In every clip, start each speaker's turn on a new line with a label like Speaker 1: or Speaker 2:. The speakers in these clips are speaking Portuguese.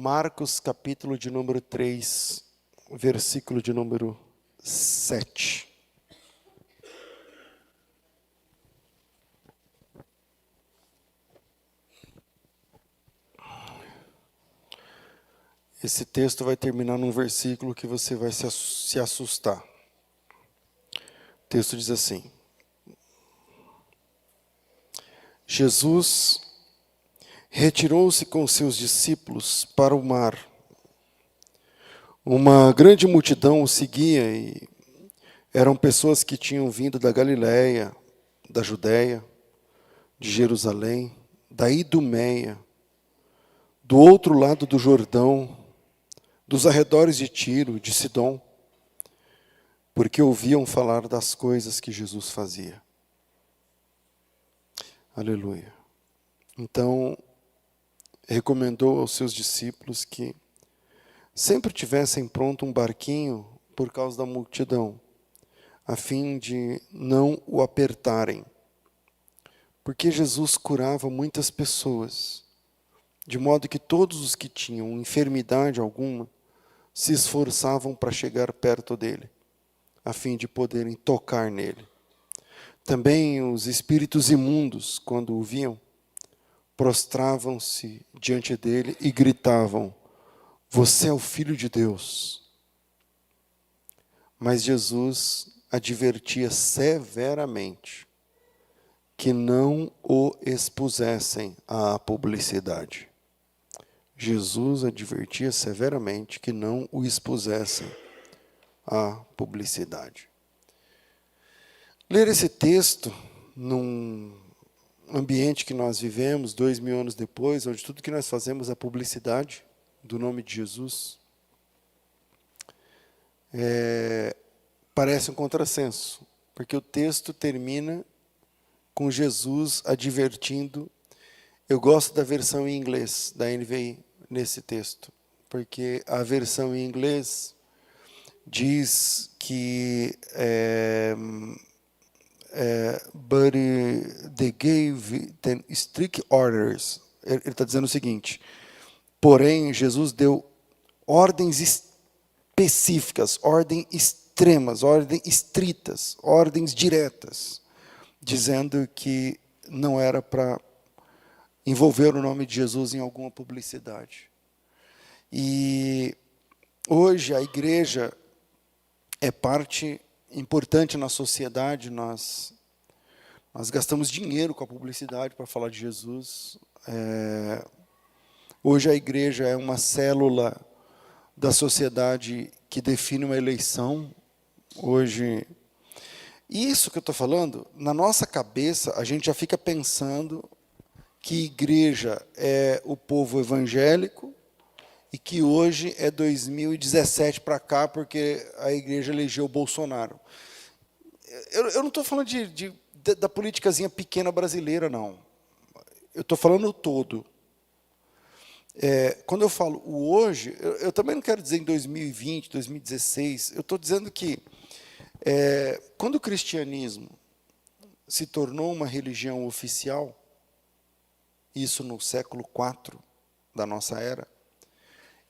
Speaker 1: Marcos, capítulo de número 3, versículo de número 7. Esse texto vai terminar num versículo que você vai se assustar. O texto diz assim: Jesus retirou-se com seus discípulos para o mar. Uma grande multidão o seguia e eram pessoas que tinham vindo da Galiléia, da Judéia, de Jerusalém, da Idumeia, do outro lado do Jordão, dos arredores de Tiro, de Sidom, porque ouviam falar das coisas que Jesus fazia. Aleluia. Então, recomendou aos seus discípulos que sempre tivessem pronto um barquinho por causa da multidão, a fim de não o apertarem. Porque Jesus curava muitas pessoas, de modo que todos os que tinham enfermidade alguma se esforçavam para chegar perto dele, a fim de poderem tocar nele. Também os espíritos imundos, quando o viam, prostravam-se diante dele e gritavam: "Você é o Filho de Deus." Mas Jesus advertia severamente que não o expusessem à publicidade. Jesus advertia severamente que não o expusessem à publicidade. Ler esse texto num ambiente que nós vivemos 2000 anos depois, onde tudo que nós fazemos é publicidade do nome de Jesus, parece um contrassenso, porque o texto termina com Jesus advertindo. Eu gosto da versão em inglês, da NVI, nesse texto, porque a versão em inglês diz que but they gave them strict orders. Ele está dizendo o seguinte: porém, Jesus deu ordens específicas, ordens extremas, ordens estritas, ordens diretas, dizendo que não era para envolver o nome de Jesus em alguma publicidade. E hoje a igreja é parte importante na sociedade. Nós gastamos dinheiro com a publicidade para falar de Jesus. Hoje a igreja é uma célula da sociedade que define uma eleição. Hoje, isso que eu estou falando, na nossa cabeça, a gente já fica pensando que igreja é o povo evangélico e que hoje é 2017 para cá, porque a igreja elegeu o Bolsonaro. Eu não estou falando da politicazinha pequena brasileira, não. Eu estou falando o todo. Quando eu falo o hoje, eu também não quero dizer em 2020, 2016. Eu estou dizendo que, quando o cristianismo se tornou uma religião oficial, isso no século IV da nossa era,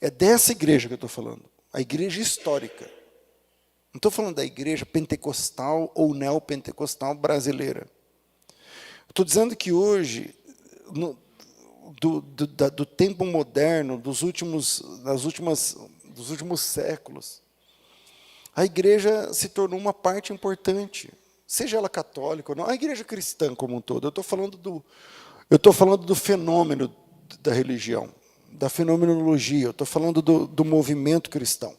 Speaker 1: é dessa igreja que eu estou falando, a igreja histórica. Não estou falando da igreja pentecostal ou neopentecostal brasileira. Estou dizendo que hoje, do tempo moderno, dos últimos séculos, a igreja se tornou uma parte importante, seja ela católica ou não, a igreja cristã como um todo. Eu estou falando do fenômeno da religião, da fenomenologia, eu estou falando do movimento cristão.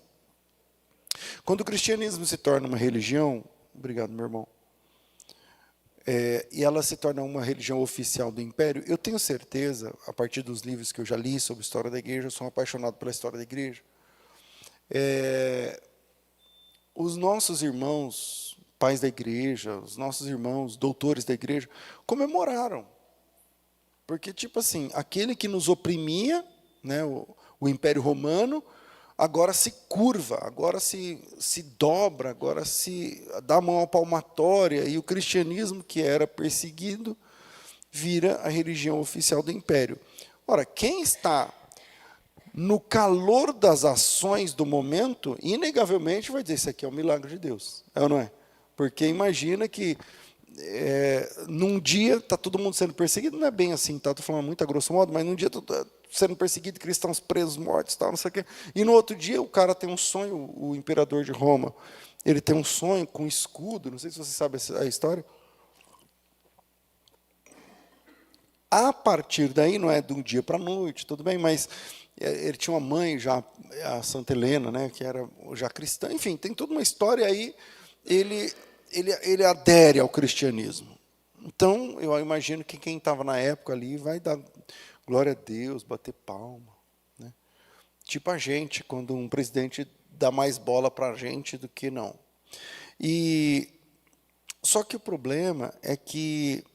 Speaker 1: Quando o cristianismo se torna uma religião, obrigado, meu irmão, e ela se torna uma religião oficial do império, eu tenho certeza, a partir dos livros que eu já li sobre a história da igreja, eu sou um apaixonado pela história da igreja, os nossos irmãos, pais da igreja, os nossos irmãos, doutores da igreja, comemoraram. Porque, tipo assim, aquele que nos oprimia, né, o Império Romano, agora se curva, agora se dobra, agora se dá a mão à palmatória, e o cristianismo, que era perseguido, vira a religião oficial do Império. Ora, quem está no calor das ações do momento, inegavelmente vai dizer, isso aqui é um milagre de Deus. É ou não é? Porque imagina que num dia está todo mundo sendo perseguido, não é bem assim, tá? Estou falando muito a grosso modo, mas num dia está sendo perseguido, cristãos presos, mortos, tal, não sei o quê. E no outro dia o cara tem um sonho, o imperador de Roma, ele tem um sonho com um escudo, não sei se você sabe a história. A partir daí, não é de um dia para a noite, tudo bem, mas ele tinha uma mãe já, a Santa Helena, né, que era já cristã, enfim, tem toda uma história aí, ele adere ao cristianismo. Então, eu imagino que quem estava na época ali vai dar glória a Deus, bater palma. Né? Tipo a gente, quando um presidente dá mais bola para a gente do que não. Só que o problema é que,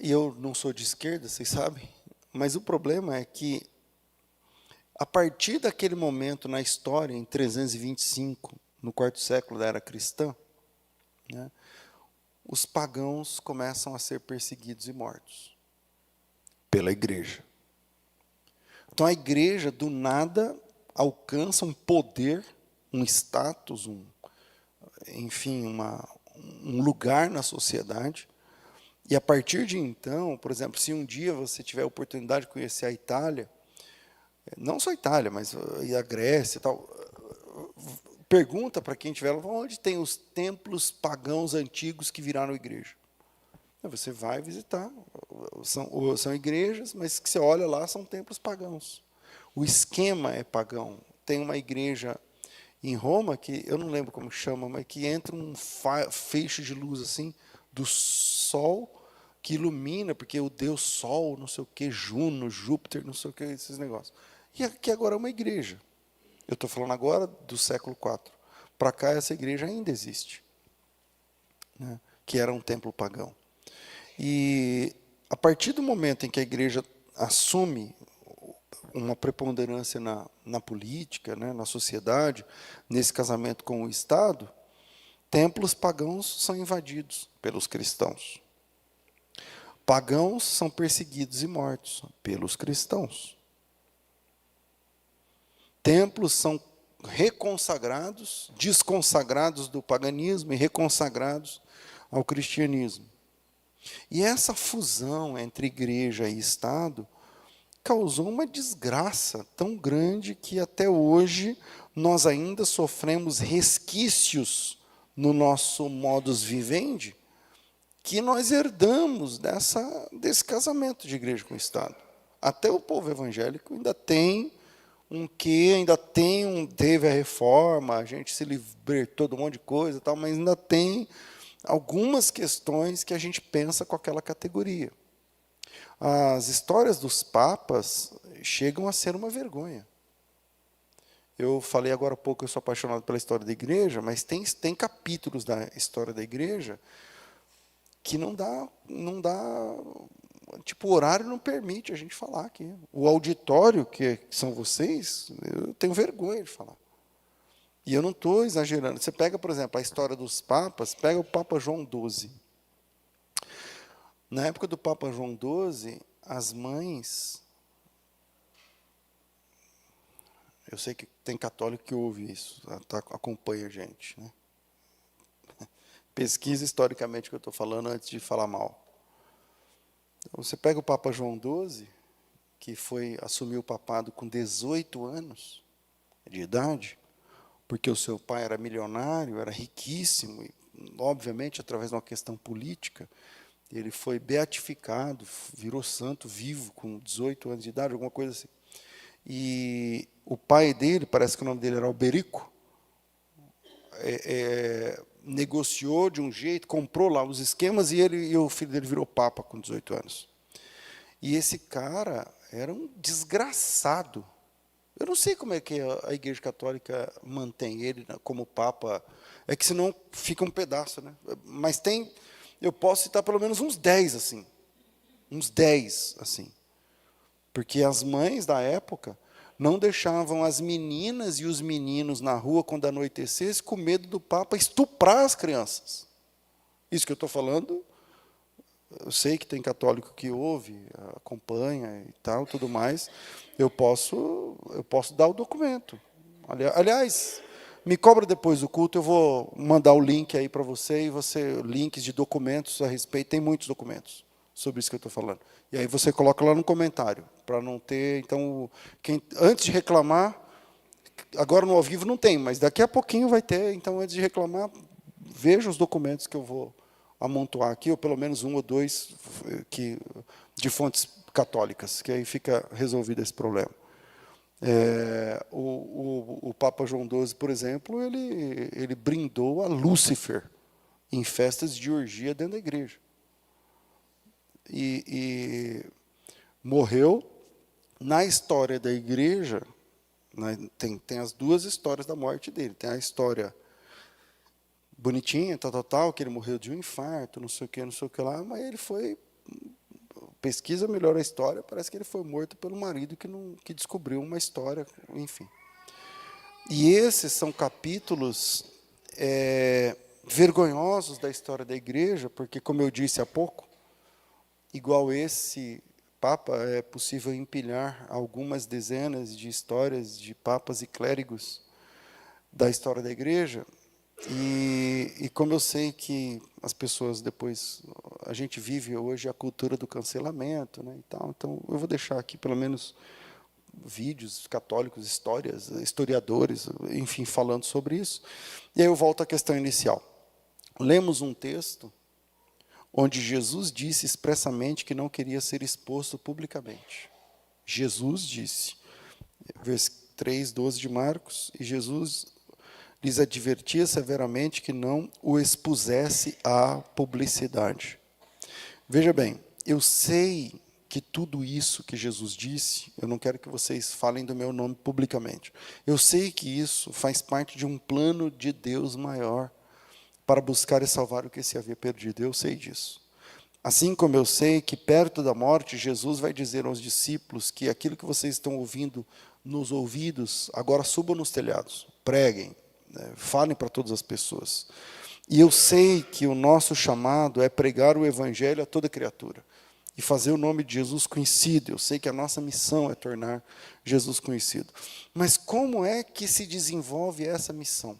Speaker 1: e eu não sou de esquerda, vocês sabem, mas o problema é que, a partir daquele momento na história, em 325, no quarto século da era cristã, né, os pagãos começam a ser perseguidos e mortos pela igreja. Então a igreja, do nada, alcança um poder, um status, enfim, um lugar na sociedade. E a partir de então, por exemplo, se um dia você tiver a oportunidade de conhecer a Itália, não só a Itália, mas a Grécia e tal, pergunta para quem estiver lá, onde tem os templos pagãos antigos que viraram igreja. Você vai visitar, são igrejas, mas que você olha lá, são templos pagãos. O esquema é pagão. Tem uma igreja em Roma, que eu não lembro como chama, mas que entra um feixe de luz assim, do sol, que ilumina, porque o Deus Sol, não sei o que, Juno, Júpiter, não sei o que, esses negócios. E aqui agora é uma igreja. Eu estou falando agora do século IV. Para cá, essa igreja ainda existe, né, que era um templo pagão. E, a partir do momento em que a igreja assume uma preponderância na política, né, na sociedade, nesse casamento com o Estado, templos pagãos são invadidos pelos cristãos. Pagãos são perseguidos e mortos pelos cristãos. Templos são reconsagrados, desconsagrados do paganismo e reconsagrados ao cristianismo. E essa fusão entre igreja e Estado causou uma desgraça tão grande que até hoje nós ainda sofremos resquícios no nosso modus vivendi que nós herdamos desse casamento de igreja com o Estado. Até o povo evangélico ainda tem teve a reforma, a gente se libertou de um monte de coisa, tal, mas ainda tem algumas questões que a gente pensa com aquela categoria. As histórias dos papas chegam a ser uma vergonha. Eu falei agora há pouco que eu sou apaixonado pela história da igreja, mas tem capítulos da história da igreja que não dá, tipo, o horário não permite a gente falar aqui. O auditório, que são vocês, eu tenho vergonha de falar. E eu não estou exagerando. Você pega, por exemplo, a história dos papas, pega o Papa João XII. Na época do Papa João XII, as mães... Eu sei que tem católico que ouve isso, acompanha a gente. Né? Pesquisa historicamente o que eu estou falando antes de falar mal. Então, você pega o Papa João XII, que assumiu o papado com 18 anos de idade, porque o seu pai era milionário, era riquíssimo, e, obviamente, através de uma questão política, ele foi beatificado, virou santo vivo com 18 anos de idade, alguma coisa assim. E o pai dele, parece que o nome dele era Alberico, negociou de um jeito, comprou lá os esquemas, e o filho dele virou papa com 18 anos. E esse cara era um desgraçado. Eu não sei como é que a Igreja Católica mantém ele como papa. É que senão fica um pedaço, né? Mas eu posso citar pelo menos uns 10 assim. Uns 10 assim. Porque as mães da época não deixavam as meninas e os meninos na rua quando anoitecesse com medo do Papa estuprar as crianças. Isso que eu estou falando eu sei que tem católico que ouve, acompanha e tal, tudo mais, eu posso dar o documento. Aliás, me cobra depois do culto, eu vou mandar o link aí para você, links de documentos a respeito, tem muitos documentos sobre isso que eu estou falando. E aí você coloca lá no comentário, para não ter, então, antes de reclamar, agora no ao vivo não tem, mas daqui a pouquinho vai ter, então antes de reclamar, veja os documentos que eu vou amontoar aqui, ou pelo menos um ou dois de fontes católicas, que aí fica resolvido esse problema. O Papa João XII, por exemplo, ele brindou a Lúcifer em festas de orgia dentro da igreja. E morreu. Na história da igreja, tem as duas histórias da morte dele. Tem a história bonitinha, tal, que ele morreu de um infarto, não sei o que lá, mas ele foi... Pesquisa melhor a história, parece que ele foi morto pelo marido que descobriu uma história, enfim. E esses são capítulos vergonhosos da história da igreja, porque, como eu disse há pouco, igual esse Papa, é possível empilhar algumas dezenas de histórias de papas e clérigos da história da igreja. E como eu sei que as pessoas depois, a gente vive hoje a cultura do cancelamento, né, e tal, então eu vou deixar aqui pelo menos vídeos católicos, histórias, historiadores, enfim, falando sobre isso. E aí eu volto à questão inicial. Lemos um texto onde Jesus disse expressamente que não queria ser exposto publicamente. Jesus disse, versículo 3:12 de Marcos, e Jesus lhes advertia severamente que não o expusesse à publicidade. Veja bem, eu sei que tudo isso que Jesus disse, eu não quero que vocês falem do meu nome publicamente. Eu sei que isso faz parte de um plano de Deus maior para buscar e salvar o que se havia perdido. Eu sei disso. Assim como eu sei que perto da morte, Jesus vai dizer aos discípulos que aquilo que vocês estão ouvindo nos ouvidos, agora subam nos telhados, preguem, falem para todas as pessoas. E eu sei que o nosso chamado é pregar o evangelho a toda criatura e fazer o nome de Jesus conhecido. Eu sei que a nossa missão é tornar Jesus conhecido. Mas como é que se desenvolve essa missão?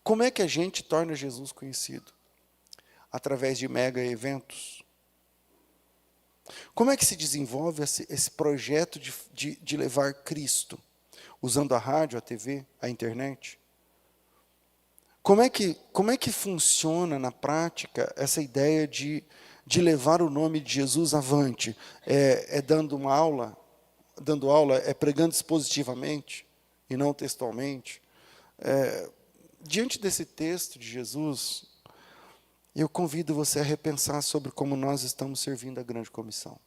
Speaker 1: Como é que a gente torna Jesus conhecido? Através de mega eventos. Como é que se desenvolve esse projeto de levar Cristo? Usando a rádio, a TV, a internet? Como é que funciona na prática essa ideia de levar o nome de Jesus avante? Dando uma aula? Dando aula, pregando expositivamente e não textualmente? Diante desse texto de Jesus, eu convido você a repensar sobre como nós estamos servindo a grande comissão.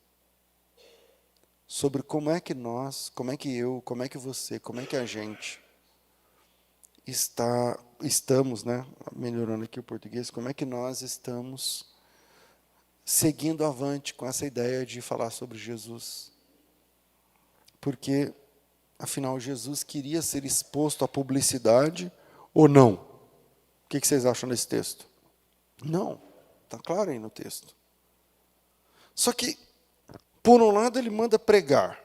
Speaker 1: Sobre como é que nós, como é que eu, como é que você, como é que a gente estamos, né, melhorando aqui o português, como é que nós estamos seguindo avante com essa ideia de falar sobre Jesus. Porque, afinal, Jesus queria ser exposto à publicidade ou não? O que vocês acham desse texto? Não, está claro aí no texto. Só que, por um lado, ele manda pregar.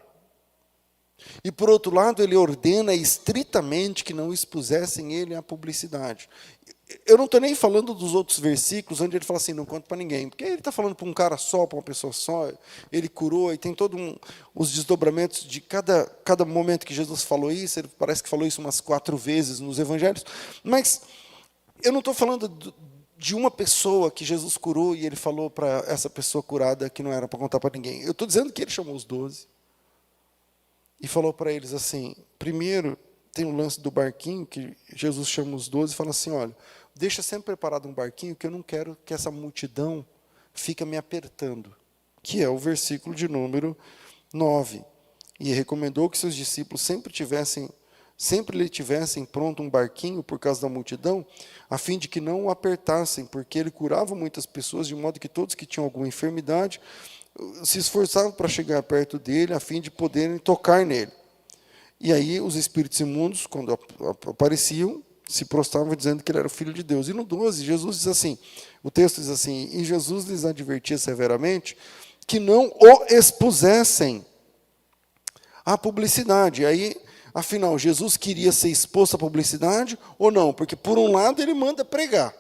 Speaker 1: E, por outro lado, ele ordena estritamente que não expusessem ele à publicidade. Eu não estou nem falando dos outros versículos, onde ele fala assim, não conta para ninguém. Porque ele está falando para um cara só, para uma pessoa só, ele curou, e tem todos os desdobramentos de cada momento que Jesus falou isso, ele parece que falou isso umas 4 vezes nos evangelhos. Mas eu não estou falando de uma pessoa que Jesus curou, e ele falou para essa pessoa curada que não era para contar para ninguém. Eu estou dizendo que ele chamou os 12. E falou para eles assim, primeiro, tem o lance do barquinho, que Jesus chama os 12 e fala assim, olha, deixa sempre preparado um barquinho, que eu não quero que essa multidão fique me apertando. Que é o versículo de número 9. E recomendou que seus discípulos sempre lhe tivessem pronto um barquinho por causa da multidão, a fim de que não o apertassem, porque ele curava muitas pessoas, de modo que todos que tinham alguma enfermidade se esforçavam para chegar perto dele, a fim de poderem tocar nele. E aí os espíritos imundos, quando apareciam, se prostravam dizendo que ele era o Filho de Deus. E no 12, Jesus diz assim, o texto diz assim, e Jesus lhes advertia severamente que não o expusessem à publicidade. Aí, afinal, Jesus queria ser exposto à publicidade ou não? Porque, por um lado, ele manda pregar.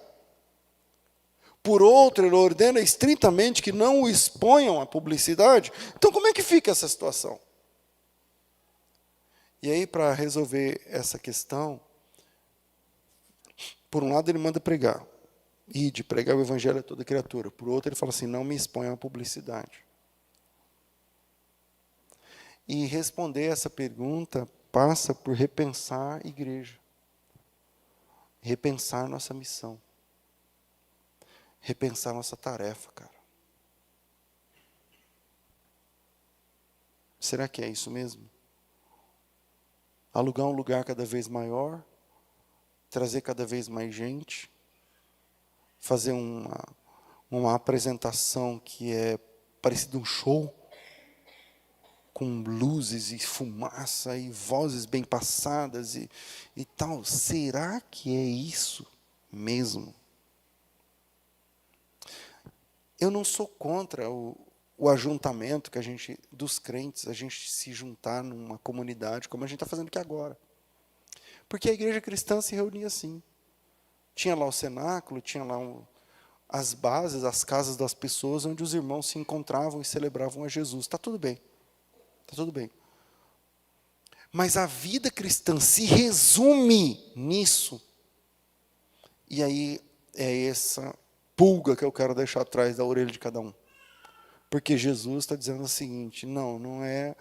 Speaker 1: Por outro, ele ordena estritamente que não o exponham à publicidade. Então, como é que fica essa situação? E aí, para resolver essa questão, por um lado, ele manda pregar. E de pregar o evangelho a toda criatura. Por outro, ele fala assim, não me exponham à publicidade. E responder essa pergunta passa por repensar a igreja. Repensar nossa missão. Repensar nossa tarefa, cara. Será que é isso mesmo? Alugar um lugar cada vez maior, trazer cada vez mais gente, fazer uma apresentação que é parecida um show, com luzes e fumaça e vozes bem passadas e tal. Será que é isso mesmo? Eu não sou contra o ajuntamento dos crentes, a gente se juntar numa comunidade, como a gente está fazendo aqui agora. Porque a igreja cristã se reunia assim. Tinha lá o cenáculo, tinha lá as bases, as casas das pessoas, onde os irmãos se encontravam e celebravam a Jesus. Está tudo bem. Está tudo bem. Mas a vida cristã se resume nisso. E aí é essa pulga que eu quero deixar atrás da orelha de cada um. Porque Jesus está dizendo o seguinte, não é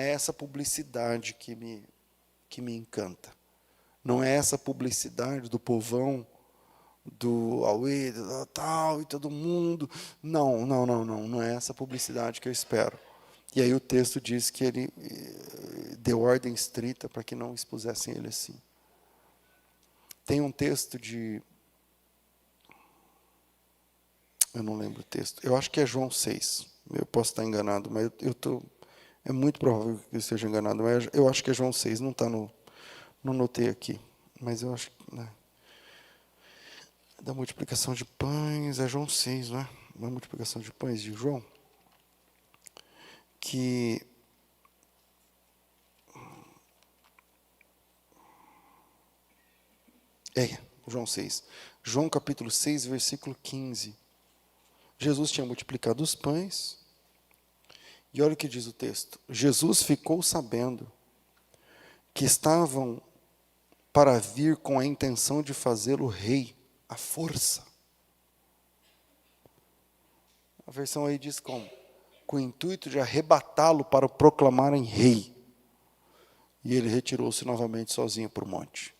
Speaker 1: essa publicidade que me encanta. Não é essa publicidade do povão, do Aue, do tal, e todo mundo. Não é essa publicidade que eu espero. E aí o texto diz que ele deu ordem estrita para que não expusessem ele assim. Tem um texto eu não lembro o texto. Eu acho que é João 6. Eu posso estar enganado, mas é muito provável que eu esteja enganado. Mas eu acho que é João 6. Não está não notei aqui. Mas eu acho que... Né? Da multiplicação de pães, é João 6, não é? Da multiplicação de pães de João. Que... João 6. João capítulo 6, versículo 15. Jesus tinha multiplicado os pães, e olha o que diz o texto. Jesus ficou sabendo que estavam para vir com a intenção de fazê-lo rei, à força. A versão aí diz como? Com o intuito de arrebatá-lo para o proclamarem rei. E ele retirou-se novamente sozinho para o monte.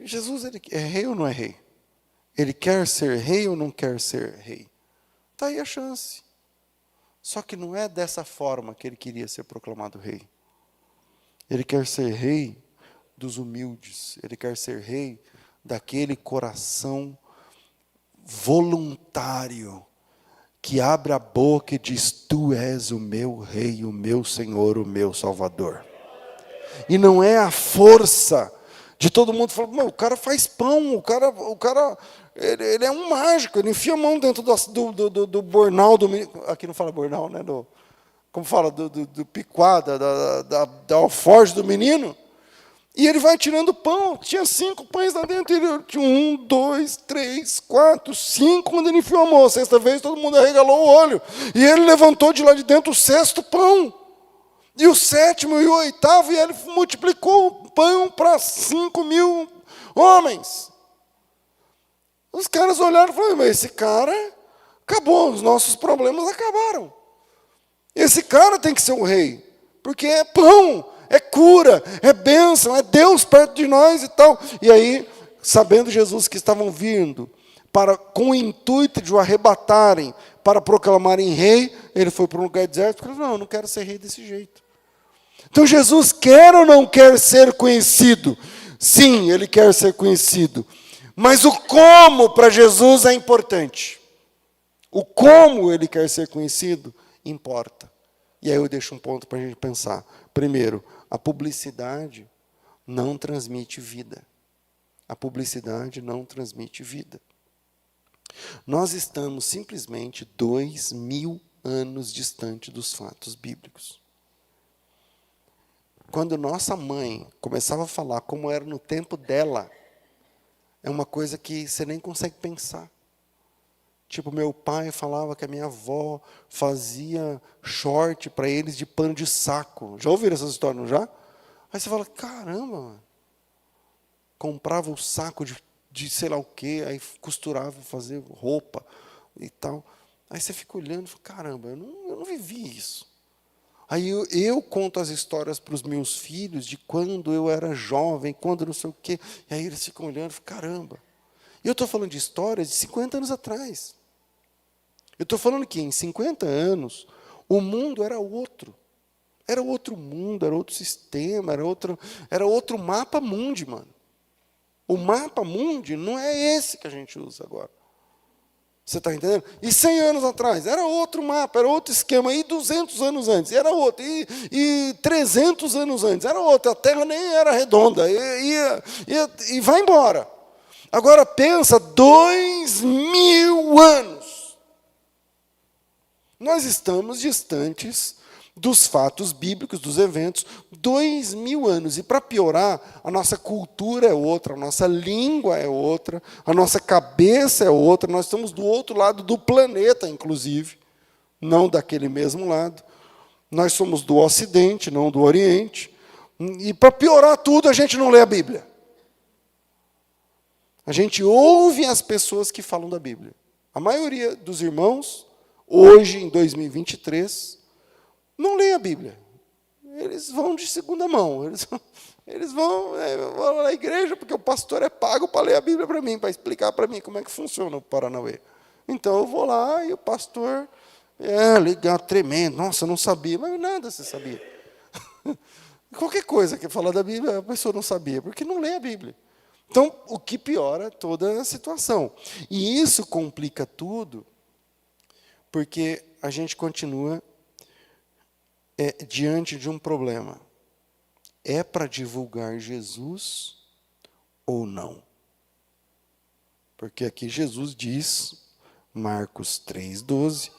Speaker 1: Jesus, ele é rei ou não é rei? Ele quer ser rei ou não quer ser rei? Está aí a chance. Só que não é dessa forma que ele queria ser proclamado rei. Ele quer ser rei dos humildes. Ele quer ser rei daquele coração voluntário que abre a boca e diz, tu és o meu rei, o meu Senhor, o meu Salvador. E não é a força de todo mundo falar, o cara faz pão, o cara ele é um mágico, ele enfia a mão dentro do bornal do menino. Aqui não fala bornal, né? Como fala? Do picuá, da alforge do menino. E ele vai tirando pão. Tinha 5 pães lá dentro. Ele tinha 1, 2, 3, 4, 5. Quando ele enfiou a mão a 6ª vez, todo mundo arregalou o olho. E ele levantou de lá de dentro o 6º pão. E o 7º e o 8º. E ele multiplicou o pão para 5.000 homens. Os caras olharam e falaram, mas esse cara acabou, os nossos problemas acabaram. Esse cara tem que ser o rei, porque é pão, é cura, é bênção, é Deus perto de nós e tal. E aí, sabendo Jesus que estavam vindo, com o intuito de o arrebatarem, para proclamarem rei, ele foi para um lugar deserto e falou, não, eu não quero ser rei desse jeito. Então Jesus quer ou não quer ser conhecido? Sim, ele quer ser conhecido. Mas o como para Jesus é importante. O como ele quer ser conhecido importa. E aí eu deixo um ponto para a gente pensar. Primeiro, a publicidade não transmite vida. A publicidade não transmite vida. Nós estamos simplesmente 2000 anos distante dos fatos bíblicos. Quando nossa mãe começava a falar como era no tempo dela, é uma coisa que você nem consegue pensar. Tipo, meu pai falava que a minha avó fazia short para eles de pano de saco. Já ouviram essas histórias, não já? Aí você fala, caramba, mano. Comprava o saco de sei lá o quê, aí costurava, fazia roupa e tal. Aí você fica olhando e fala, caramba, eu não vivi isso. Aí eu conto as histórias para os meus filhos de quando eu era jovem, quando não sei o quê. E aí eles ficam olhando e falam, caramba. E eu estou falando de histórias de 50 anos atrás. Eu estou falando que em 50 anos, o mundo era outro. Era outro mundo, era outro sistema, era outro mapa mundi, mano. O mapa mundi não é esse que a gente usa agora. Você está entendendo? E 100 anos atrás, era outro mapa, era outro esquema. E 200 anos antes, era outro. E 300 anos antes, era outro. A Terra nem era redonda. E vai embora. Agora pensa, 2000 anos. Nós estamos distantes dos fatos bíblicos, dos eventos, 2000 anos. E para piorar, a nossa cultura é outra, a nossa língua é outra, a nossa cabeça é outra, nós estamos do outro lado do planeta, inclusive, não daquele mesmo lado. Nós somos do Ocidente, não do Oriente. E para piorar tudo, a gente não lê a Bíblia. A gente ouve as pessoas que falam da Bíblia. A maioria dos irmãos, hoje, em 2023, não lê a Bíblia. Eles vão de segunda mão. Eles vão na igreja porque o pastor é pago para ler a Bíblia para mim, para explicar para mim como é que funciona o Paranauê. Então eu vou lá e o pastor, legal, tremendo. Nossa, eu não sabia. Mas nada você sabia. Qualquer coisa que fala da Bíblia, a pessoa não sabia, porque não lê a Bíblia. Então, o que piora toda a situação. E isso complica tudo, porque a gente continua diante de um problema. É para divulgar Jesus ou não? Porque aqui Jesus diz, Marcos 3,12,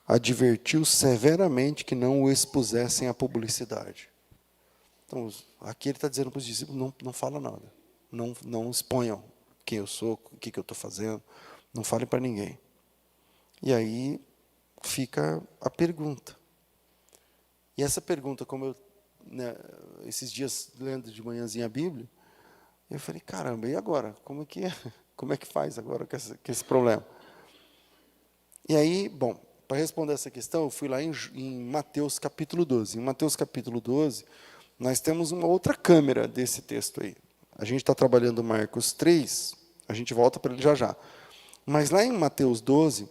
Speaker 1: advertiu severamente que não o expusessem à publicidade. Então, aqui ele está dizendo para os discípulos, não fala nada. Não exponham quem eu sou, o que eu estou fazendo. Não falem para ninguém. E aí fica a pergunta. E essa pergunta, como eu, esses dias, lendo de manhãzinha a Bíblia, eu falei, caramba, e agora? Como é que faz agora com esse problema? E aí, bom, para responder essa questão, eu fui lá em Mateus capítulo 12. Em Mateus capítulo 12, nós temos uma outra câmera desse texto aí. A gente está trabalhando Marcos 3, a gente volta para ele já já. Mas lá em Mateus 12,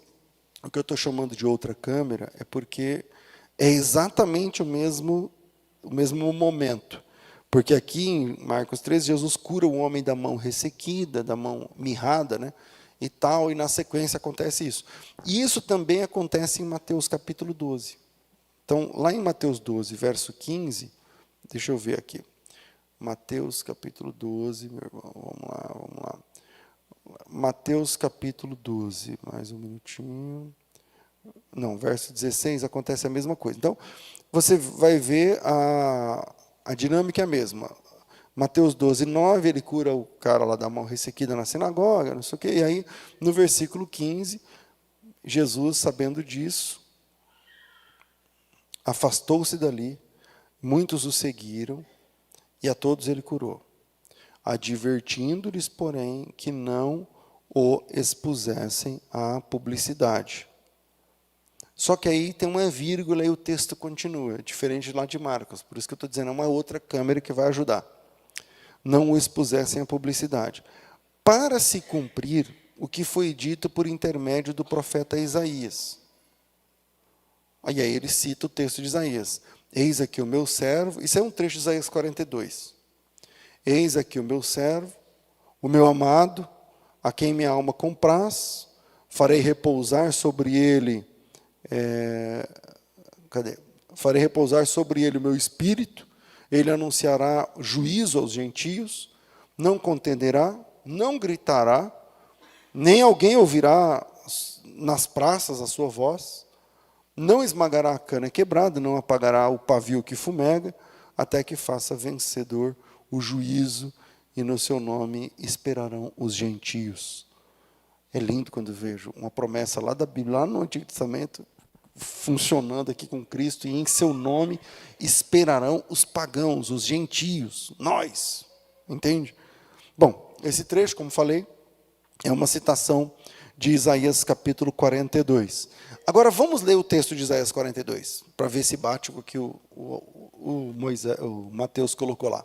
Speaker 1: o que eu estou chamando de outra câmera é porque é exatamente o mesmo momento. Porque aqui em Marcos 13, Jesus cura o homem da mão ressequida, da mão mirrada, né? E tal, e na sequência acontece isso. E isso também acontece em Mateus capítulo 12. Então, lá em Mateus 12, verso 15, deixa eu ver aqui. Mateus capítulo 12, meu irmão, vamos lá. Mateus capítulo 12, mais um minutinho. Não, verso 16, acontece a mesma coisa. Então, você vai ver a dinâmica é a mesma. Mateus 12, 9, ele cura o cara lá da mão ressequida na sinagoga, não sei o quê. E aí, no versículo 15, Jesus, sabendo disso, afastou-se dali, muitos o seguiram, e a todos ele curou, advertindo-lhes, porém, que não o expusessem à publicidade. Só que aí tem uma vírgula e o texto continua, diferente lá de Marcos. Por isso que eu estou dizendo, é uma outra câmera que vai ajudar. Não o expusessem à publicidade. Para se cumprir o que foi dito por intermédio do profeta Isaías. E aí ele cita o texto de Isaías. Eis aqui o meu servo, isso é um trecho de Isaías 42. Eis aqui o meu servo, o meu amado, a quem minha alma compraz, farei repousar sobre ele, farei repousar sobre ele o meu espírito, Ele anunciará juízo aos gentios, não contenderá, não gritará, nem alguém ouvirá nas praças a sua voz, não esmagará a cana quebrada, não apagará o pavio que fumega, até que faça vencedor o juízo, e no seu nome esperarão os gentios. É lindo quando vejo uma promessa lá da Bíblia, lá no Antigo Testamento, funcionando aqui com Cristo, e em seu nome esperarão os pagãos, os gentios, nós. Entende? Bom, esse trecho, como falei, é uma citação de Isaías capítulo 42. Agora vamos ler o texto de Isaías 42, para ver se bate com o que o Mateus colocou lá.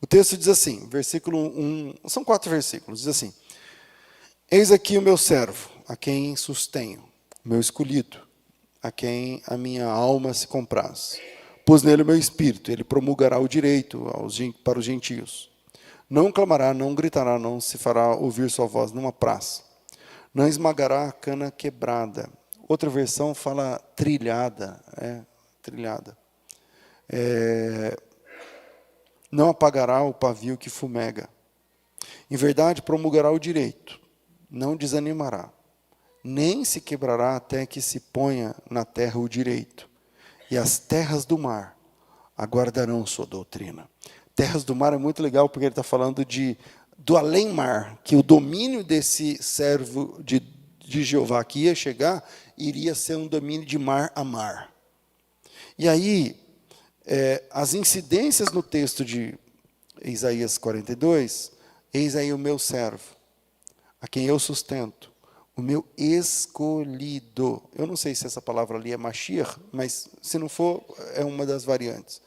Speaker 1: O texto diz assim, versículo 1, são 4 versículos, diz assim: Eis aqui o meu servo, a quem sustenho, o meu escolhido, a quem a minha alma se compraz. Pus nele o meu espírito, ele promulgará o direito para os gentios. Não clamará, não gritará, não se fará ouvir sua voz numa praça. Não esmagará a cana quebrada. Outra versão fala trilhada. Trilhada. Não apagará o pavio que fumega. Em verdade, promulgará o direito. Não desanimará. Nem se quebrará até que se ponha na terra o direito. E as terras do mar aguardarão sua doutrina. Terras do mar é muito legal, porque ele está falando do além-mar, que o domínio desse servo de Jeová que ia chegar, iria ser um domínio de mar a mar. E aí, as incidências no texto de Isaías 42, eis aí o meu servo, a quem eu sustento, o meu escolhido. Eu não sei se essa palavra ali é Mashiach, mas se não for, é uma das variantes.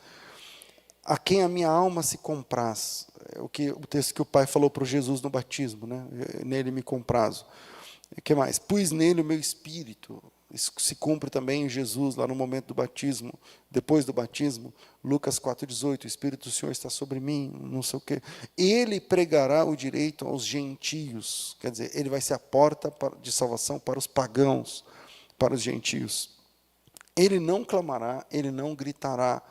Speaker 1: A quem a minha alma se compraz. O texto que o Pai falou para o Jesus no batismo, né? Nele me comprazo. O que mais? Pus nele o meu espírito. Isso se cumpre também em Jesus, lá no momento do batismo. Depois do batismo, Lucas 4,18, o Espírito do Senhor está sobre mim, não sei o quê. Ele pregará o direito aos gentios. Quer dizer, ele vai ser a porta de salvação para os pagãos, para os gentios. Ele não clamará, ele não gritará,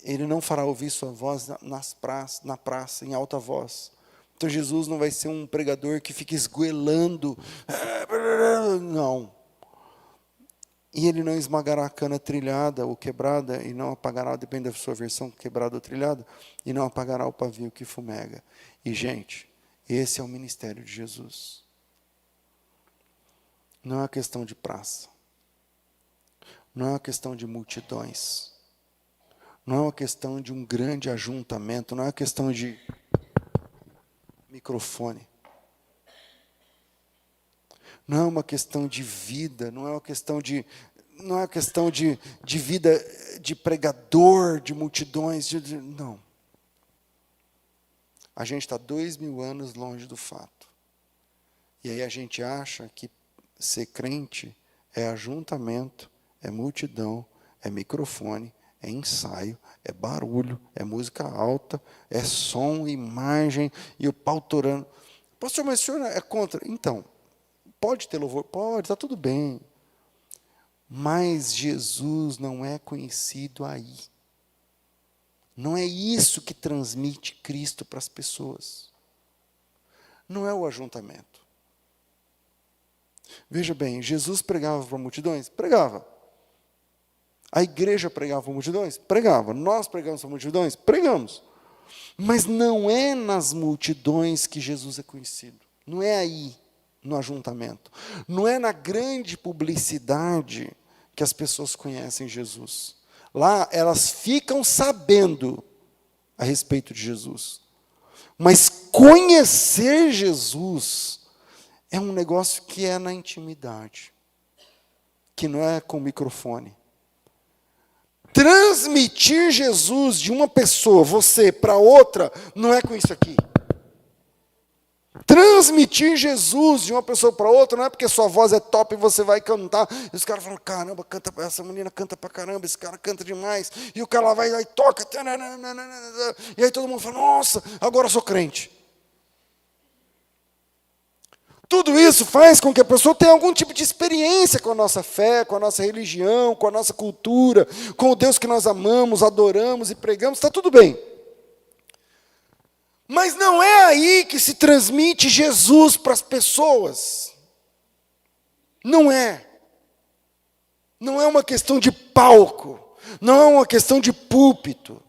Speaker 1: ele não fará ouvir sua voz na praça, em alta voz. Então Jesus não vai ser um pregador que fica esgoelando. Não. E ele não esmagará a cana trilhada ou quebrada, e não apagará, depende da sua versão, quebrada ou trilhada, e não apagará o pavio que fumega. E, gente, esse é o ministério de Jesus. Não é uma questão de praça. Não é uma questão de multidões. Não é uma questão de um grande ajuntamento. Não é uma questão de microfone. Não é uma questão de vida, não é uma questão de vida de pregador, de multidões, não. A gente está 2000 anos longe do fato. E aí a gente acha que ser crente é ajuntamento, é multidão, é microfone, é ensaio, é barulho, é música alta, é som, imagem, e o pau torando. Pastor, mas o senhor é contra? Então, pode ter louvor? Pode, está tudo bem. Mas Jesus não é conhecido aí. Não é isso que transmite Cristo para as pessoas. Não é o ajuntamento. Veja bem, Jesus pregava para multidões? Pregava. A igreja pregava para multidões? Pregava. Nós pregamos para multidões? Pregamos. Mas não é nas multidões que Jesus é conhecido. Não é aí. No ajuntamento. Não é na grande publicidade que as pessoas conhecem Jesus. Lá elas ficam sabendo a respeito de Jesus. Mas conhecer Jesus é um negócio que é na intimidade, que não é com microfone. Transmitir Jesus de uma pessoa, você, para outra, não é com isso aqui. Transmitir Jesus de uma pessoa para outra não é porque sua voz é top e você vai cantar. E os caras falam, caramba, essa menina canta para caramba, esse cara canta demais. E o cara vai lá e toca. E aí todo mundo fala, nossa, agora eu sou crente. Tudo isso faz com que a pessoa tenha algum tipo de experiência com a nossa fé, com a nossa religião, com a nossa cultura, com o Deus que nós amamos, adoramos e pregamos, está tudo bem. Mas não é aí que se transmite Jesus para as pessoas. Não é. Não é uma questão de palco, não é uma questão de púlpito,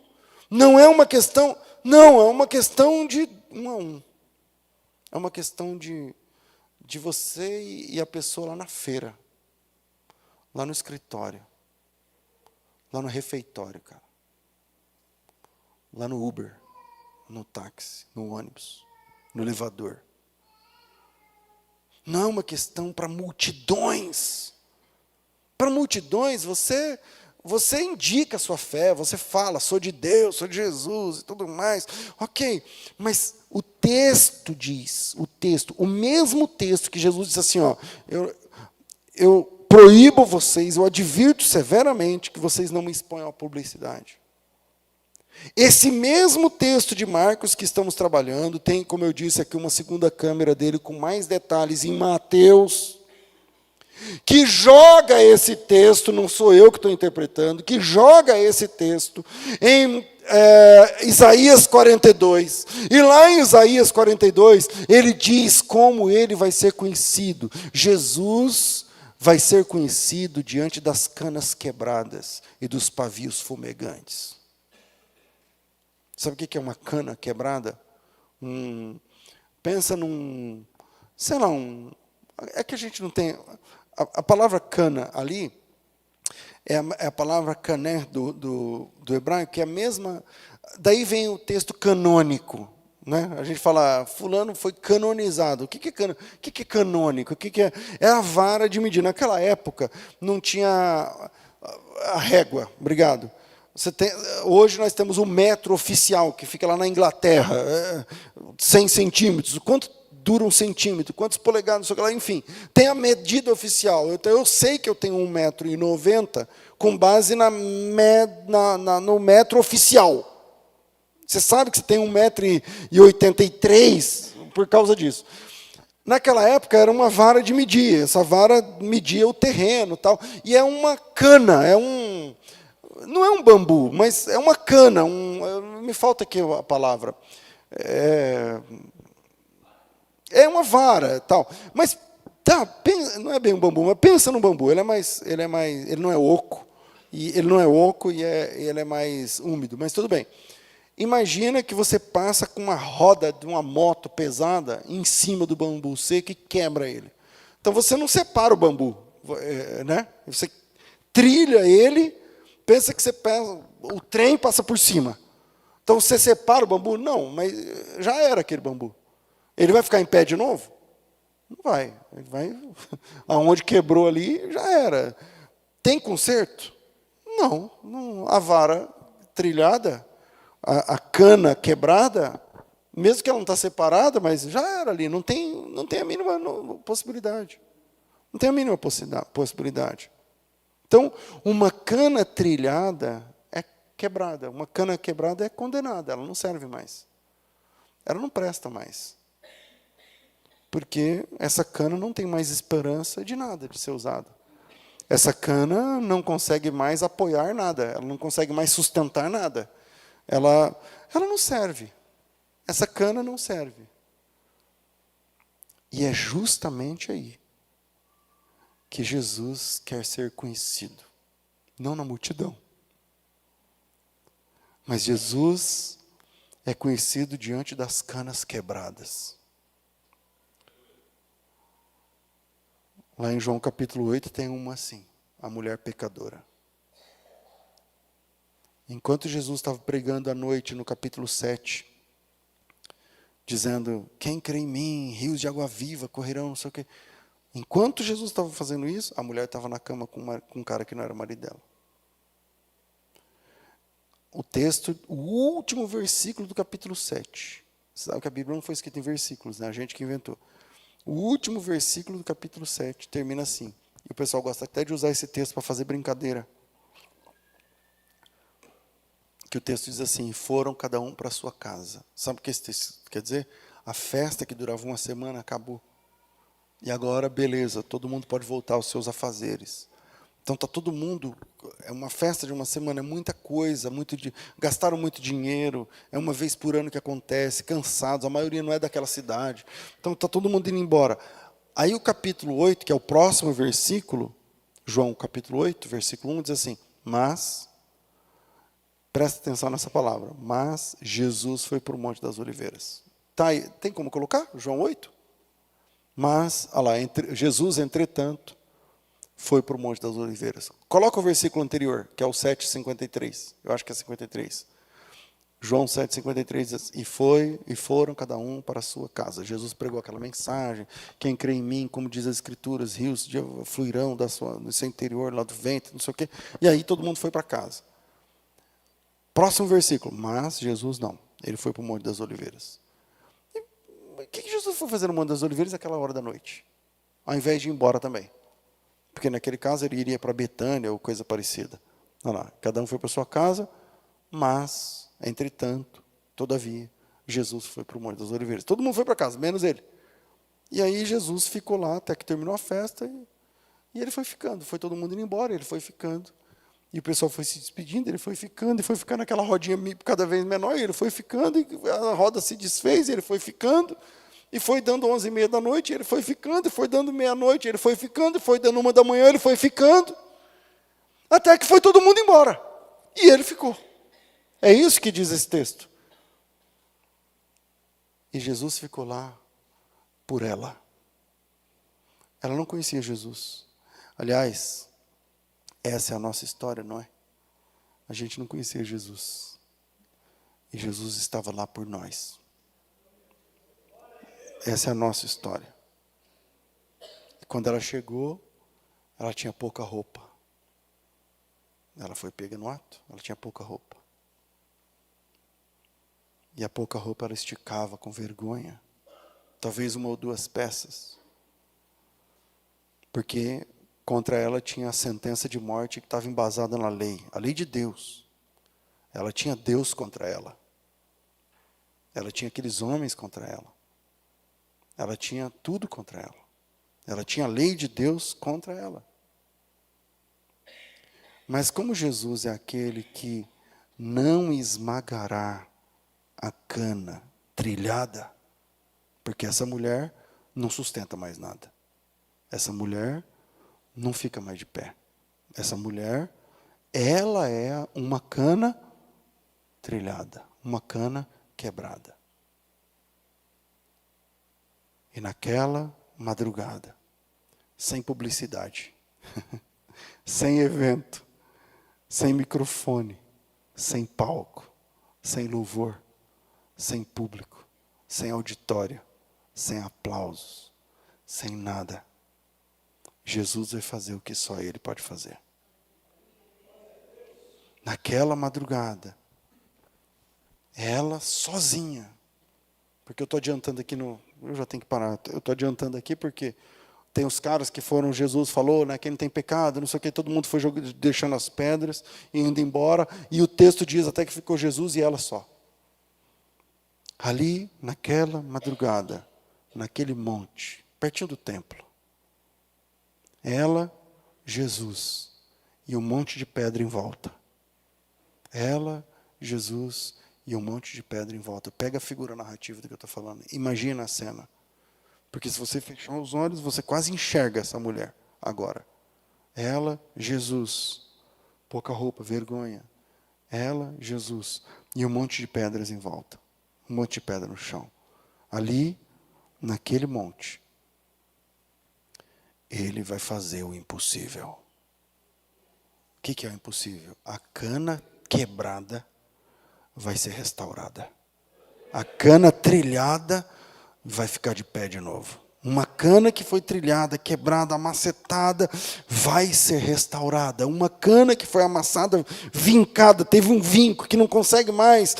Speaker 1: não é uma questão, não, é uma questão de um a um. É uma questão de você e a pessoa lá na feira, lá no escritório, lá no refeitório, cara. Lá no Uber, no táxi, no ônibus, no elevador. Não é uma questão para multidões. Para multidões, você indica a sua fé, você fala, sou de Deus, sou de Jesus e tudo mais. Ok, mas o texto diz, o mesmo texto que Jesus disse assim, ó, eu proíbo vocês, eu advirto severamente que vocês não me exponham à publicidade. Esse mesmo texto de Marcos que estamos trabalhando, tem, como eu disse aqui, uma segunda câmera dele com mais detalhes em Mateus, que joga esse texto, não sou eu que estou interpretando, que joga esse texto em Isaías 42. E lá em Isaías 42, ele diz como ele vai ser conhecido. Jesus vai ser conhecido diante das canas quebradas e dos pavios fumegantes. Sabe o que é uma cana quebrada? Pensa num, sei lá, é que a gente não tem... A palavra cana ali é a palavra cané do hebraico, que é a mesma... Daí vem o texto canônico. Né? A gente fala, fulano foi canonizado. O que é canônico? É a vara de medir. Naquela época, não tinha a régua. Obrigado. Hoje nós temos o metro oficial, que fica lá na Inglaterra, 100 centímetros. Quanto dura 1 centímetro? Quantos polegadas? Não sei o que lá, enfim. Tem a medida oficial. Então, eu sei que eu tenho 1,90 m com base no metro oficial. Você sabe que você tem 1,83 m por causa disso. Naquela época era uma vara de medir. Essa vara media o terreno, tal. E é uma cana, não é um bambu, mas é uma cana. Me falta aqui a palavra. É uma vara, tal. Mas não é bem um bambu, mas pensa no bambu. Ele não é oco, e ele é mais úmido. Mas tudo bem. Imagina que você passa com uma roda de uma moto pesada em cima do bambu seco e quebra ele. Então você não separa o bambu, né? Você trilha ele, pensa que o trem passa por cima. Então você separa o bambu? Não, mas já era aquele bambu. Ele vai ficar em pé de novo? Não vai. Ele vai aonde quebrou ali, já era. Tem conserto? Não. A vara trilhada, a cana quebrada, mesmo que ela não está separada, mas já era ali, não tem a mínima possibilidade. Não tem a mínima possibilidade. Então, uma cana trilhada é quebrada. Uma cana quebrada é condenada, ela não serve mais. Ela não presta mais. Porque essa cana não tem mais esperança de nada de ser usada. Essa cana não consegue mais apoiar nada, ela não consegue mais sustentar nada. Ela não serve. Essa cana não serve. E é justamente aí que Jesus quer ser conhecido. Não na multidão. Mas Jesus é conhecido diante das canas quebradas. Lá em João capítulo 8 tem uma assim, a mulher pecadora. Enquanto Jesus estava pregando à noite no capítulo 7, dizendo, quem crê em mim, rios de água viva correrão, não sei o quê. Enquanto Jesus estava fazendo isso, a mulher estava na cama com um cara que não era marido dela. O texto, o último versículo do capítulo 7. Você sabe que a Bíblia não foi escrita em versículos, né? A gente que inventou. O último versículo do capítulo 7 termina assim. E o pessoal gosta até de usar esse texto para fazer brincadeira. Que o texto diz assim, foram cada um para a sua casa. Sabe o que esse texto quer dizer? A festa que durava uma semana acabou. E agora, beleza, todo mundo pode voltar aos seus afazeres. Então está todo mundo, é uma festa de uma semana, é muita coisa, gastaram muito dinheiro, é uma vez por ano que acontece, cansados, a maioria não é daquela cidade. Então está todo mundo indo embora. Aí o capítulo 8, que é o próximo versículo, João capítulo 8, versículo 1, diz assim, mas, presta atenção nessa palavra, mas Jesus foi para o Monte das Oliveiras. Tá aí, tem como colocar? João 8? Mas, olha lá, Jesus, entretanto, foi para o Monte das Oliveiras. Coloca o versículo anterior, que é o 7,53. Eu acho que é 53. João 7,53 diz, e foram cada um para a sua casa. Jesus pregou aquela mensagem, quem crê em mim, como diz as Escrituras, rios fluirão do seu interior, lá do ventre, não sei o quê. E aí todo mundo foi para casa. Próximo versículo, mas Jesus não. Ele foi para o Monte das Oliveiras. E o que Jesus foi fazer no Monte das Oliveiras àquela hora da noite? Ao invés de ir embora também. Porque naquele caso ele iria para Betânia ou coisa parecida. Olha lá, cada um foi para sua casa, mas, entretanto, todavia, Jesus foi para o Monte das Oliveiras. Todo mundo foi para casa, menos ele. E aí Jesus ficou lá até que terminou a festa e ele foi ficando. Foi todo mundo indo embora, ele foi ficando. E o pessoal foi se despedindo, ele foi ficando, e foi ficando aquela rodinha cada vez menor, e ele foi ficando, e a roda se desfez, e ele foi ficando. E foi dando 11h30 da noite, ele foi ficando, e foi dando meia-noite, ele foi ficando, e foi dando 1 da manhã, ele foi ficando, até que foi todo mundo embora. E ele ficou. É isso que diz esse texto. E Jesus ficou lá por ela. Ela não conhecia Jesus. Aliás, essa é a nossa história, não é? A gente não conhecia Jesus. E Jesus estava lá por nós. Essa é a nossa história. E quando ela chegou, ela tinha pouca roupa. Ela foi pega no ato, ela tinha pouca roupa. E a pouca roupa ela esticava com vergonha. Talvez 1 ou 2 peças. Porque contra ela tinha a sentença de morte que estava embasada na lei. A lei de Deus. Ela tinha Deus contra ela. Ela tinha aqueles homens contra ela. Ela tinha tudo contra ela. Ela tinha a lei de Deus contra ela. Mas como Jesus é aquele que não esmagará a cana trilhada, porque essa mulher não sustenta mais nada. Essa mulher não fica mais de pé. Essa mulher, ela é uma cana trilhada, uma cana quebrada. E naquela madrugada, sem publicidade, sem evento, sem microfone, sem palco, sem louvor, sem público, sem auditório, sem aplausos, sem nada, Jesus vai fazer o que só Ele pode fazer. Naquela madrugada, ela sozinha, porque eu estou adiantando aqui eu já tenho que parar, eu estou adiantando aqui porque tem os caras que foram, Jesus falou, né, quem não tem pecado, não sei o que, todo mundo foi deixando as pedras e indo embora, e o texto diz até que ficou Jesus e ela só. Ali, naquela madrugada, naquele monte, pertinho do templo, ela, Jesus, e um monte de pedra em volta. Ela, Jesus e um monte de pedra em volta. Pega a figura narrativa do que eu estou falando. Imagina a cena. Porque se você fechar os olhos, você quase enxerga essa mulher agora. Ela, Jesus, pouca roupa, vergonha. Ela, Jesus, e um monte de pedras em volta. Um monte de pedra no chão. Ali, naquele monte, Ele vai fazer o impossível. O que é o impossível? A cana quebrada vai ser restaurada. A cana trilhada vai ficar de pé de novo. Uma cana que foi trilhada, quebrada, amacetada, vai ser restaurada. Uma cana que foi amassada, vincada, teve um vinco que não consegue mais,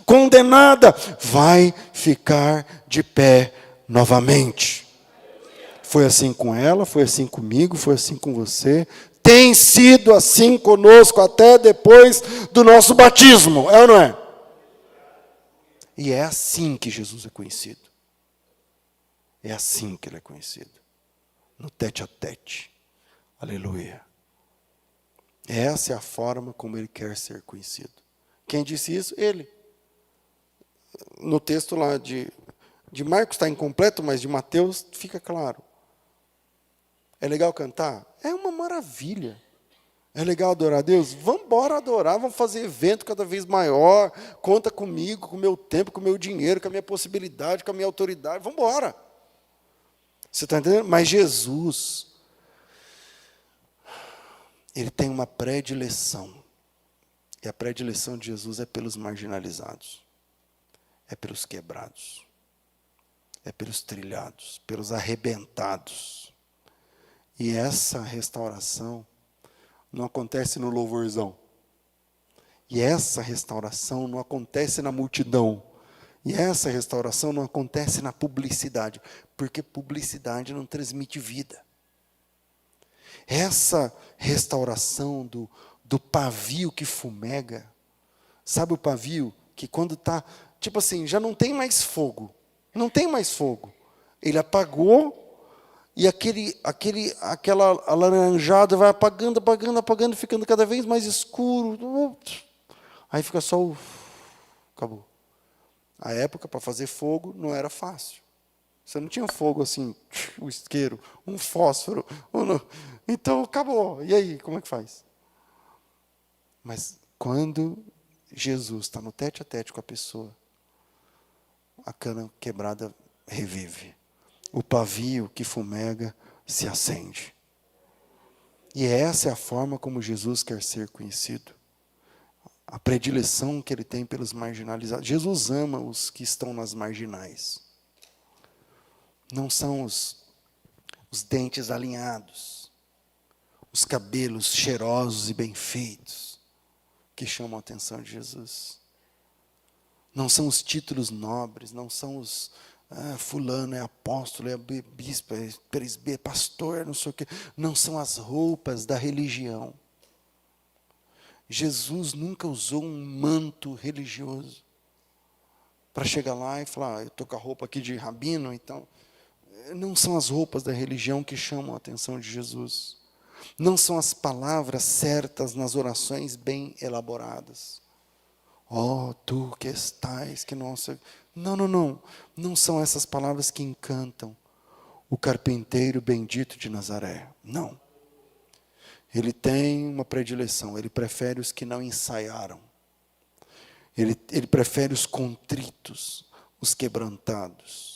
Speaker 1: condenada, vai ficar de pé novamente. Foi assim com ela, foi assim comigo, foi assim com você. Tem sido assim conosco até depois do nosso batismo, é ou não é? E é assim que Jesus é conhecido. É assim que Ele é conhecido. no tete a tete. Aleluia. Essa é a forma como ele quer ser conhecido. Quem disse isso? Ele. No texto lá de Marcos está incompleto, mas de Mateus fica claro. É legal cantar? É uma maravilha. É legal adorar a Deus? Vamos embora adorar, vamos fazer evento cada vez maior. Conta comigo, com o meu tempo, com o meu dinheiro, com a minha possibilidade, com a minha autoridade. Vamos embora. Você está entendendo? Mas Jesus, ele tem uma predileção. E a predileção de Jesus é pelos marginalizados. É pelos quebrados. É pelos trilhados, pelos arrebentados. E essa restauração não acontece no louvorzão. E essa restauração não acontece na multidão. E essa restauração não acontece na publicidade. Porque publicidade não transmite vida. Essa restauração do pavio que fumega. Sabe o pavio que quando está, tipo assim, já não tem mais fogo. Não tem mais fogo. Ele apagou. E aquela alaranjada vai apagando, apagando, apagando, ficando cada vez mais escuro. Aí fica só o... Acabou. A época, para fazer fogo, não era fácil. Você não tinha fogo assim, um isqueiro, um fósforo. Então, acabou. E aí, como é que faz? Mas quando Jesus está no tete a tete com a pessoa, a cana quebrada revive. O pavio que fumega se acende. E essa é a forma como Jesus quer ser conhecido. A predileção que ele tem pelos marginalizados. Jesus ama os que estão nas marginais. Não são os dentes alinhados, os cabelos cheirosos e bem feitos, que chamam a atenção de Jesus. Não são os títulos nobres, não são os... fulano é apóstolo, é bispo, é presbítero, é pastor, não sei o quê. Não são as roupas da religião. Jesus nunca usou um manto religioso para chegar lá e falar, eu estou com a roupa aqui de rabino, então... Não são as roupas da religião que chamam a atenção de Jesus. Não são as palavras certas nas orações bem elaboradas. Oh, tu que estais, que nossa... Não, não, não. Não são essas palavras que encantam o carpinteiro bendito de Nazaré. Não. Ele tem uma predileção. Ele prefere os que não ensaiaram. Ele prefere os contritos, os quebrantados,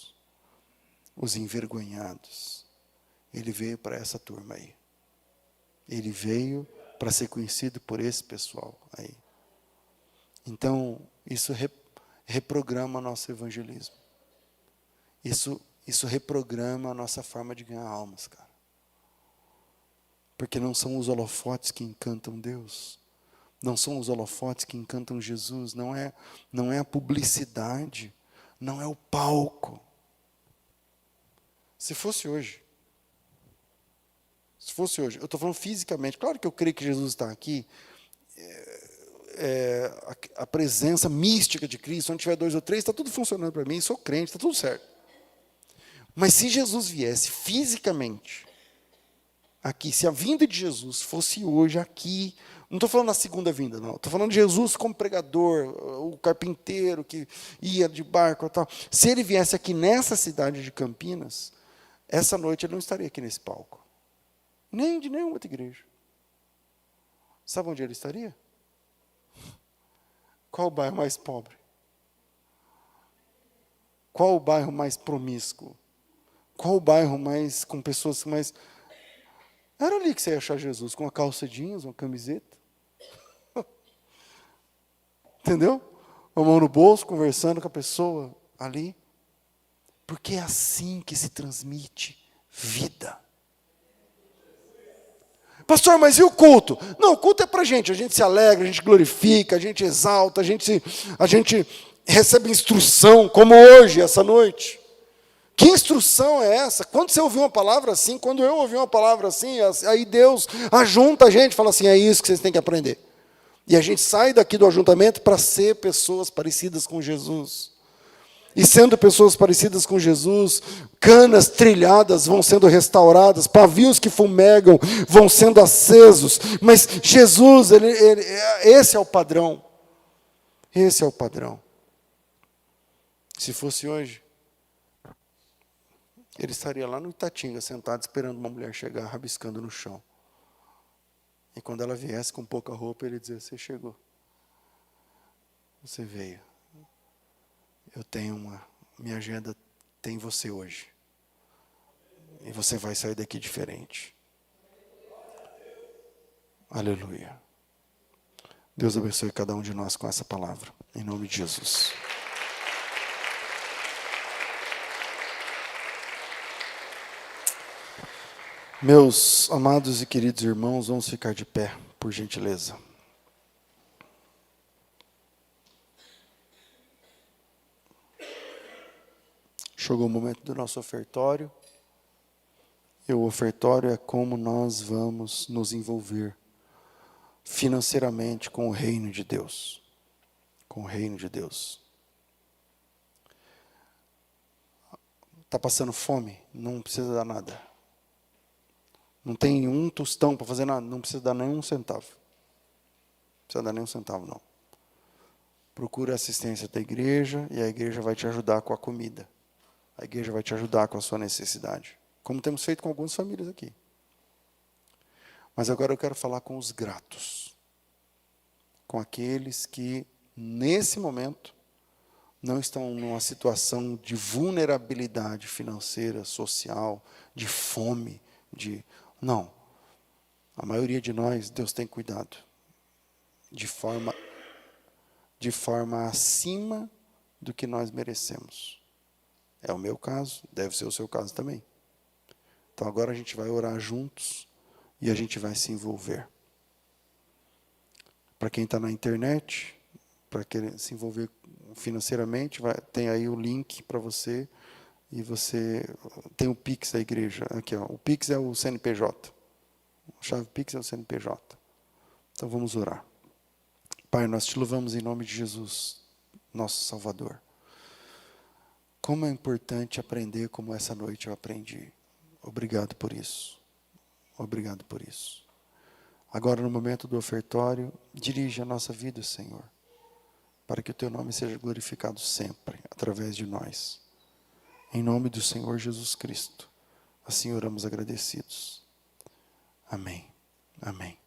Speaker 1: os envergonhados. Ele veio para essa turma aí. Ele veio para ser conhecido por esse pessoal aí. Então, isso reprograma nosso evangelismo. Isso reprograma a nossa forma de ganhar almas, cara. Porque não são os holofotes que encantam Deus. Não são os holofotes que encantam Jesus. Não é a publicidade. Não é o palco. Se fosse hoje, eu estou falando fisicamente, claro que eu creio que Jesus está aqui, a presença mística de Cristo, onde tiver 2 ou 3, está tudo funcionando para mim, sou crente, está tudo certo. Mas se Jesus viesse fisicamente aqui, se a vinda de Jesus fosse hoje aqui, não estou falando na segunda vinda, não, estou falando de Jesus como pregador, o carpinteiro que ia de barco e tal, se ele viesse aqui nessa cidade de Campinas, essa noite ele não estaria aqui nesse palco. Nem de nenhuma outra igreja. Sabe onde ele estaria? Qual o bairro mais pobre? Qual o bairro mais promíscuo? Qual o bairro mais com pessoas mais... Era ali que você ia achar Jesus, com uma calça jeans, uma camiseta. Entendeu? Uma mão no bolso, conversando com a pessoa ali. Porque é assim que se transmite vida. Pastor, mas e o culto? Não, o culto é para a gente se alegra, a gente glorifica, a gente exalta, a gente recebe instrução, como hoje, essa noite. Que instrução é essa? Quando você ouviu uma palavra assim, quando eu ouvi uma palavra assim, aí Deus ajunta a gente e fala assim, é isso que vocês têm que aprender. E a gente sai daqui do ajuntamento para ser pessoas parecidas com Jesus. E sendo pessoas parecidas com Jesus, canas trilhadas vão sendo restauradas, pavios que fumegam vão sendo acesos. Mas Jesus, esse é o padrão. Esse é o padrão. Se fosse hoje, ele estaria lá no Itatinga, sentado, esperando uma mulher chegar, rabiscando no chão. E quando ela viesse com pouca roupa, ele dizia: você chegou. Você veio. Eu tenho minha agenda tem você hoje. E você vai sair daqui diferente. Aleluia. Deus abençoe cada um de nós com essa palavra. Em nome de Jesus. Meus amados e queridos irmãos, vamos ficar de pé, por gentileza. Chegou o momento do nosso ofertório. E o ofertório é como nós vamos nos envolver financeiramente com o reino de Deus. Com o reino de Deus. Está passando fome? Não precisa dar nada. Não tem um tostão para fazer nada? Não precisa dar nenhum centavo. Não precisa dar nenhum centavo, não. Procura a assistência da igreja e a igreja vai te ajudar com a comida. A igreja vai te ajudar com a sua necessidade. Como temos feito com algumas famílias aqui. Mas agora eu quero falar com os gratos. Com aqueles que, nesse momento, não estão numa situação de vulnerabilidade financeira, social, de fome, Não. A maioria de nós, Deus tem cuidado. De forma acima do que nós merecemos. É o meu caso, deve ser o seu caso também. Então agora a gente vai orar juntos e a gente vai se envolver. Para quem está na internet, para querer se envolver financeiramente, tem aí o link para você. E você tem o Pix da igreja. Aqui, ó, o Pix é o CNPJ. A chave Pix é o CNPJ. Então vamos orar. Pai, nós te louvamos em nome de Jesus, nosso Salvador. Como é importante aprender como essa noite eu aprendi. Obrigado por isso. Obrigado por isso. Agora, no momento do ofertório, dirige a nossa vida, Senhor, para que o teu nome seja glorificado sempre, através de nós. Em nome do Senhor Jesus Cristo. Assim oramos agradecidos. Amém. Amém.